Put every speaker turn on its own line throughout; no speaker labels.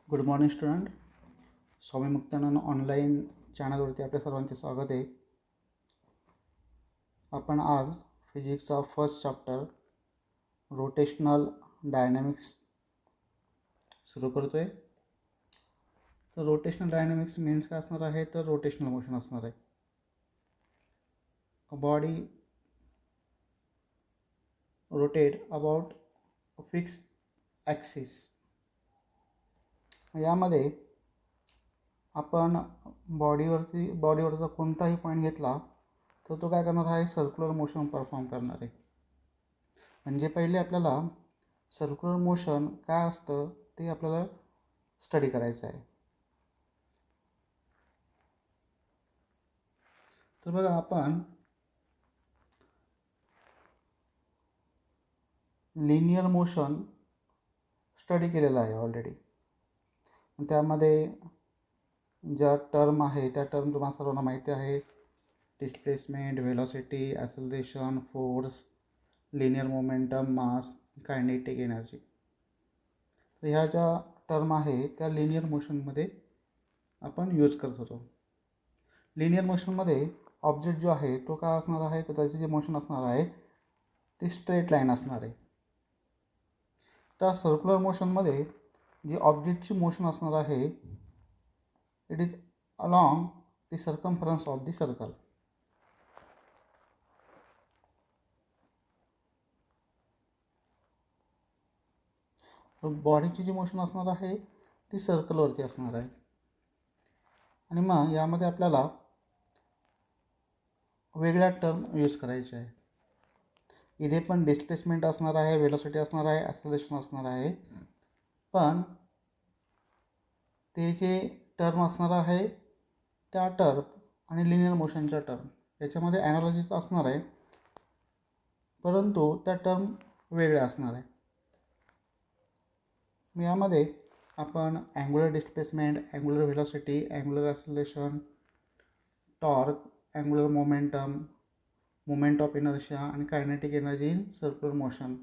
Good morning student. Swami Muktanand online चॅनलवरती आपल्या सर्वांचे स्वागत आहे. आपण आज फिजिक्सचा फर्स्ट चॅप्टर रोटेशनल डायनॅमिक्स सुरू करतो आहे. तर रोटेशनल डायनॅमिक्स मीन्स काय असणार आहे, तर रोटेशनल मोशन असणार आहे. A body rotate about a fix axis. यामध्ये आपण बॉडीवरचा कोणताही पॉईंट घेतला तर तो काय करणार आहे, सर्क्युलर मोशन परफॉर्म करणार आहे. म्हणजे पहिले आपल्याला सर्क्युलर मोशन काय असतं ते आपल्याला स्टडी करायचं आहे. तर बघा, आपण लिनियर मोशन स्टडी केलेलं आहे ऑलरेडी. त्यामध्ये ज्या टर्म आहे त्या टर्म तुम्हाला सर्वांना माहिती आहे. Displacement, velocity, acceleration, force, linear momentum, mass, kinetic energy. तर ह्या ज्या टर्म आहे त्या लिनियर मोशनमध्ये आपण यूज करत होतो. लिनियर मोशनमध्ये ऑब्जेक्ट जो आहे तो काय असणार आहे, तर त्याचे जे मोशन असणार आहे ते स्ट्रेट लाईन असणार आहे. त्या सर्क्युलर मोशनमध्ये जी ऑब्जेक्टची मोशन असणार आहे it is along the circumference of the circle. बॉडीची जी मोशन असणार आहे ती सर्कलवरती असणार आहे. आणि मग यामध्ये आपल्याला वेगळ्या टर्म यूज करायचे आहे. इथे पण डिस्प्लेसमेंट असणार आहे, वेलोसिटी असणार आहे, ॲक्सलरेशन असणार आहे. पण ते जे टर्म असणार आहे त्या टर्म आणि लिनियर मोशनच्या टर्म याच्यामध्ये ॲनालॉजीच असणार आहे, परंतु त्या टर्म वेगळ्या असणार आहे. यामध्ये आपण angular displacement, angular velocity, angular acceleration, torque, angular momentum, moment of inertia आणि kinetic energy in circular motion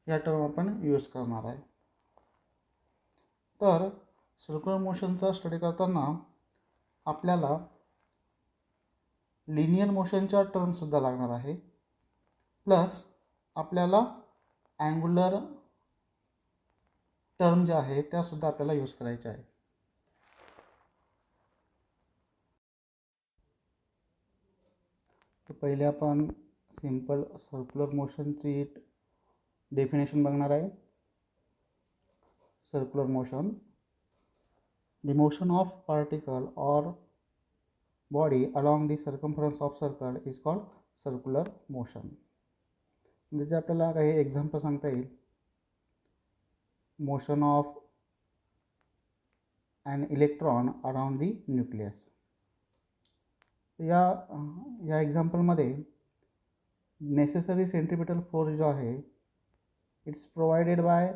या टर्म आपण यूज करणार आहे. तर सर्क्युलर मोशनचा स्टडी करताना आपल्याला लिनियर मोशनच्या टर्मसुद्धा लागणार आहे, प्लस आपल्याला अँग्युलर टर्म ज्या आहे त्यासुद्धा आपल्याला यूज करायच्या आहे. तर पहिले आपण सिंपल सर्क्युलर मोशनची डेफिनेशन बघणार आहे. Circular motion, the motion of particle or body along the circumference of circle is called circular motion. म्हणजे आपल्याला काही एक्झाम्पल सांगता येईल. Motion of an electron around the nucleus. या एक्झाम्पलमध्ये नेसेसरी सेंट्रिपिटल फोर्स जो आहे it's provided bye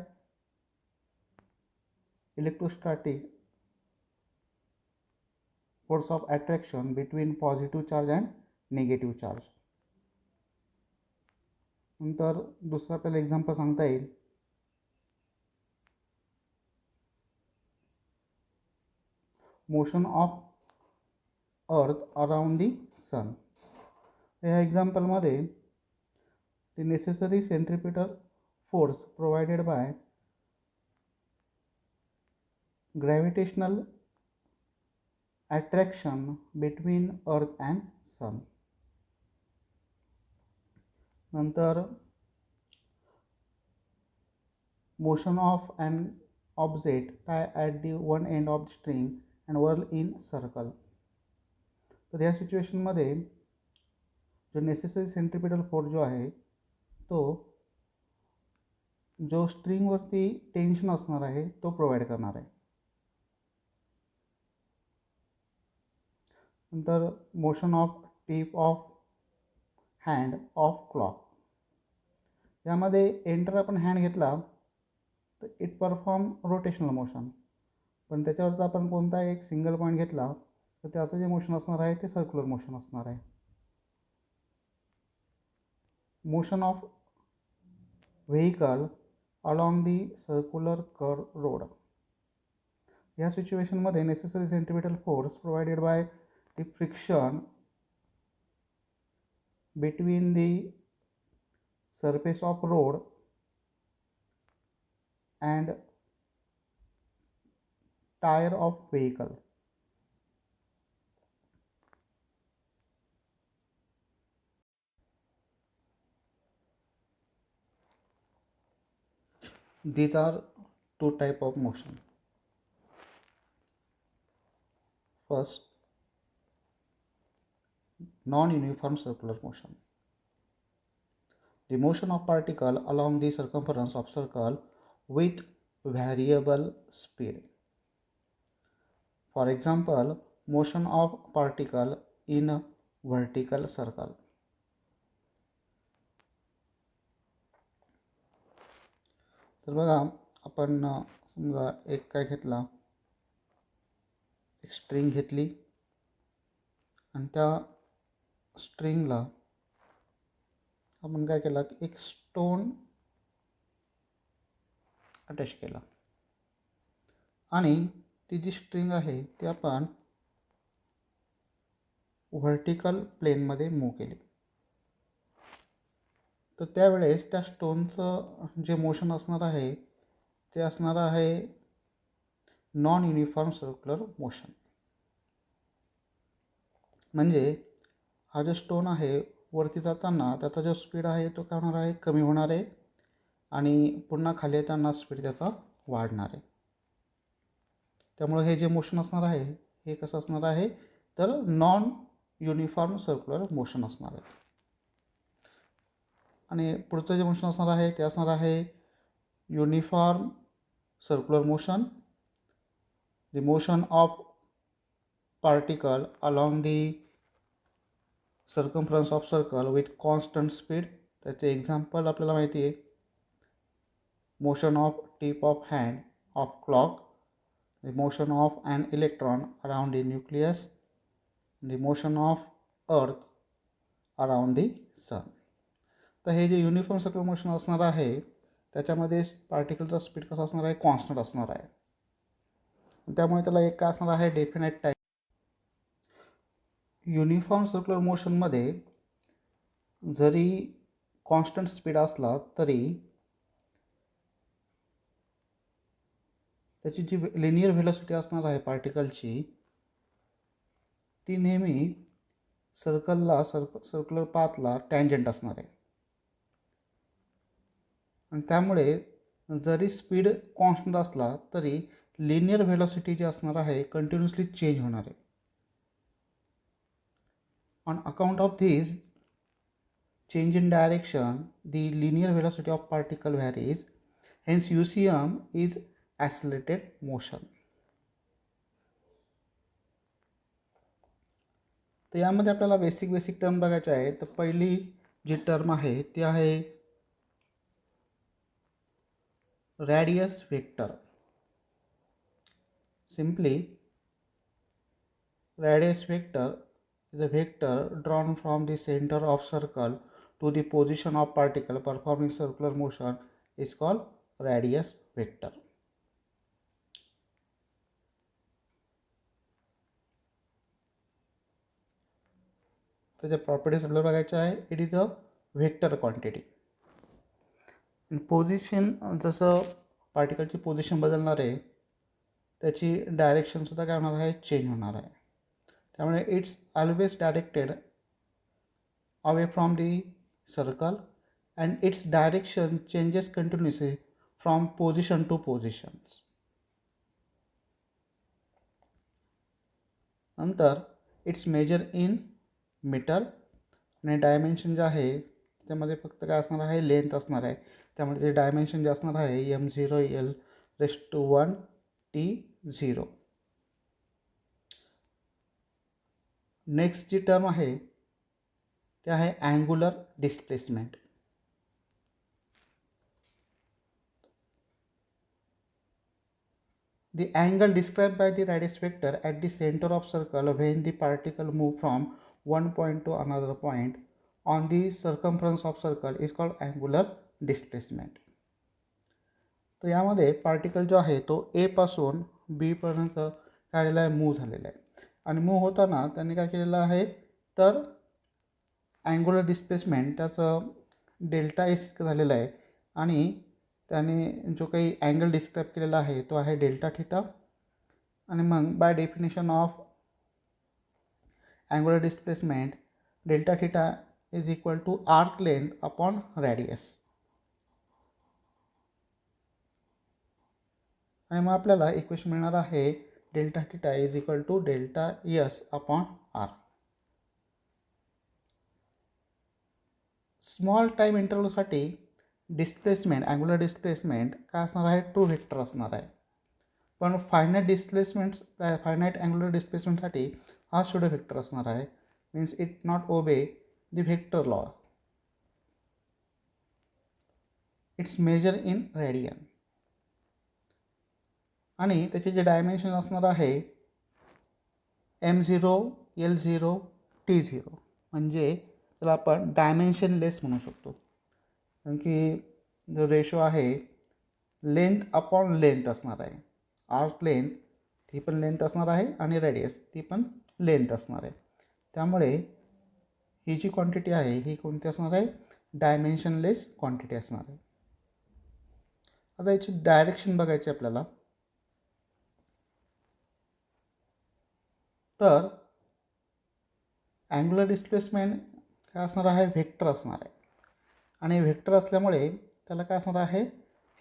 electrostatic force of attraction between positive charge and negative charge. नंतर दुसरा आपल्याला एक्झाम्पल सांगता येईल motion of earth around the sun. या एक्झाम्पलमध्ये the necessary centripetal force provided by gravitational attraction between earth and sun. नंतर motion of an object tie at the one end of the string and whirl in circle. तर या सिच्युएशनमध्ये जो necessary centripetal force जो आहे तो जो स्ट्रिंगवरती tension असणार आहे तो प्रोव्हाइड करणार आहे. नंतर motion of tip of hand of clock. यामध्ये एंटर आपण हँड घेतला तर इट परफॉर्म रोटेशनल मोशन, पण त्याच्यावरचा आपण कोणता एक सिंगल पॉईंट घेतला तर त्याचं जे मोशन असणार आहे ते सर्क्युलर मोशन असणार आहे. Motion of vehicle along the circular curve road. या सिच्युएशनमध्ये necessary centripetal force provided by the friction between the surface of road and tire of vehicle. These are two type of motion. First, non-uniform circular motion. The motion of particle along the circumference of circle with variable speed. For example, motion of particle in a vertical circle. तर बघा, आपण समजा एक काय घेतला, एक string घेतली आणि त्या स्ट्रिंगला आपण काय केला की एक स्टोन अटॅच केला आणि ती जी स्ट्रिंग आहे ती आपण व्हर्टिकल प्लेनमध्ये मूव केली. तर त्यावेळेस त्या स्टोनचं जे मोशन असणार आहे ते असणार आहे नॉन युनिफॉर्म सर्क्युलर मोशन. म्हणजे हा जो स्टोन आहे वरती जाताना त्याचा जो स्पीड आहे तो काय होणार आहे, कमी होणार आहे आणि पुन्हा खाली येताना स्पीड त्याचा वाढणार आहे. त्यामुळे हे जे मोशन असणार आहे हे कसं असणार आहे तर नॉन युनिफॉर्म सर्क्युलर मोशन असणार आहे. आणि पुढचं जे मोशन असणार आहे ते असणार आहे uniform circular motion. The motion of particle along the circumference of circle with constant speed. त्याचे एक्झाम्पल आपल्याला माहिती आहे, motion of tip of hand of clock, the motion of an electron around the nucleus, the motion of earth around the sun. तर हे जे uniform circular motion असणार आहे त्याच्यामध्ये पार्टिकलचा स्पीड कसा असणार आहे, कॉन्स्टंट असणार आहे. त्यामुळे त्याला एक काय असणार आहे, डेफिनेट टाईम. युनिफॉर्म सर्क्युलर मोशनमध्ये जरी कॉन्स्टंट स्पीड असला तरी त्याची जी लिनियर व्हेलॉसिटी असणार आहे पार्टिकलची ती नेहमी सर्कलला सर्क्युलर पाथला टँजंट असणार आहे. आणि त्यामुळे जरी स्पीड कॉन्स्टंट असला तरी लिनियर व्हेलॉसिटी जी असणार आहे कंटिन्युअसली चेंज होणार आहे. On account of this change in direction, the linear velocity of particle varies. Hence, UCM is accelerated motion. तर यामध्ये आपल्याला बेसिक टर्म बघायचे आहे. तर पहिली जी टर्म आहे ती आहे radius vector. Simply, radius vector is a vector drawn from the center of circle to the position of particle performing circular motion is called radius vector. त्याच्या प्रॉपर्टीज आपल्याला बघायच्या आहे. It is a vector quantity. Position जसं पार्टिकलची position बदलणार आहे त्याची डायरेक्शनसुद्धा काय होणार आहे, चेंज होणार आहे. त्यामुळे it's always directed away from the circle and its direction changes continuously from position to positions. नंतर इट्स मेजर इन मीटर आणि डायमेन्शन जे आहे त्यामध्ये फक्त काय असणार आहे, लेंथ असणार आहे. त्यामुळे ते डायमेन्शन जे असणार आहे m0l/1t0. नेक्स्ट जी टर्म आहे ते आहे angular displacement. The angle described by the radius vector at the center of circle when the particle move from one point to another point on the circumference of circle is called angular displacement. तर यामध्ये particle जो आहे तो ए पासून बी पर्यंत काय झालेला आहे, मूव्ह झालेला आहे. आणि मूव्ह होताना त्यांनी काय केलेलं आहे, तर अँग्युलर डिस्प्लेसमेंट त्याचं डेल्टा एस इतकं झालेलं आहे. आणि त्याने जो काही अँगल डिस्क्राईब केलेला आहे तो आहे डेल्टा थीटा. आणि मग by definition of angular displacement delta theta is equal to arc length upon radius. आणि मग आपल्याला इक्वेशन मिळणार आहे delta theta is equal to delta S upon R. Small time इंटरवलसाठी डिस्प्लेसमेंट अँग्युलर डिस्प्लेसमेंट काय असणार आहे, ट्रू व्हेक्टर असणार आहे. पण फायनाईट अँग्युलर डिस्प्लेसमेंटसाठी हा स्यूडो व्हेक्टर असणार आहे. Means it not obey the vector law. It's measure in radian. आणि त्याचे जे डायमेन्शन असणार आहे M0 L0 T0, म्हणजे त्याला आपण डायमेन्शनलेस म्हणू शकतो. कारण की जो रेशो आहे लेंथ अपॉन लेंथ असणार आहे. आर्क लेंथ ती पण लेंथ असणार आहे आणि रेडियस ती पण लेंथ असणार आहे. त्यामुळे ही जी क्वांटिटी आहे ही कोणती असणार आहे, डायमेन्शनलेस क्वांटिटी असणार आहे. आता याची डायरेक्शन बघायची आपल्याला. तर अँग्युलर डिस्प्लेसमेंट काय असणार आहे, व्हेक्टर असणार आहे. आणि व्हेक्टर असल्यामुळे त्याला काय असणार आहे,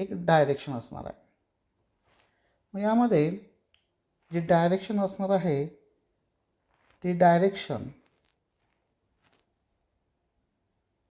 एक डायरेक्शन असणार आहे. मग यामध्ये जी डायरेक्शन असणार आहे ती डायरेक्शन